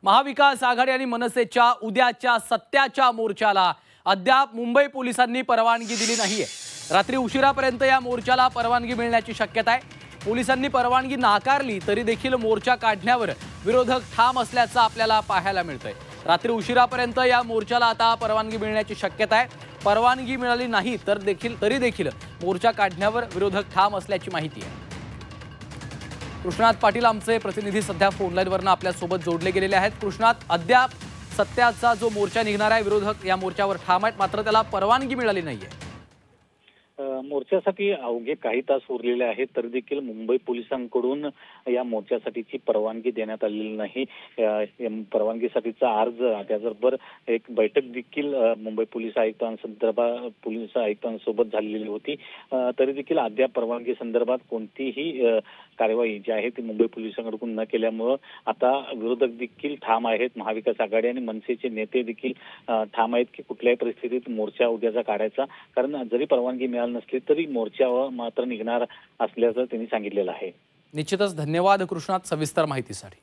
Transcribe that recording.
महाविकास आघाडी आणि मनसेच्या उद्याच्या सत्याच्या मोर्चाला अद्याप मुंबई पोलिसांनी परवानगी दिली नाहीये। रात्री उशिरापर्यंत या मोर्चाला परवानगी मिळण्याची शक्यता आहे। पोलिसांनी परवानगी नाकारली तरी देखील मोर्चा काढण्यावर विरोधक ठाम असल्याचं आपल्याला पाहायला मिळतंय। रात्री उशिरापर्यंत या मोर्चाला आता परवानगी मिळण्याची शक्यता आहे। परवानगी मिळाली नाही तरी देखील मोर्चा काढण्यावर विरोधक ठाम असल्याची माहिती आहे। कृष्णात पाटील आमचे प्रतिनिधी सध्या फोन लाईनवरनं आपल्या सोबत जोडले गेलेले आहेत। कृष्णात, अद्याप सत्याचा जो मोर्चा निघणार आहे, विरोधक या मोर्चावर ठाम आहेत, मात्र त्याला परवानगी मिळाली नाहीये। मोर्चासाठी अवघे काही तास उरलेले आहेत तरी देखील मुंबई पोलिसांकडून या मोर्चासाठीची परवानगी देण्यात आलेली नाही। परवानगीसाठीचा अर्ज त्याचबरोबर एक बैठक देखील मुंबई पोलीस आयुक्तांसोबत झालेली होती, तरी देखील अद्याप परवानगी संदर्भात कोणतीही कार्यवाही जी आहे ती मुंबई पोलिसांकडून न केल्यामुळे आता विरोधक देखील ठाम आहेत। महाविकास आघाडी आणि मनसेचे नेते देखील ठाम आहेत की कुठल्याही परिस्थितीत मोर्चा उद्याचा काढायचा, कारण जरी परवानगी मिळाली नसली तरी मोर्चावर मात्र निघणार असल्याचं त्यांनी सांगितलेलं आहे। निश्चितच धन्यवाद कृष्णात सविस्तर माहितीसाठी।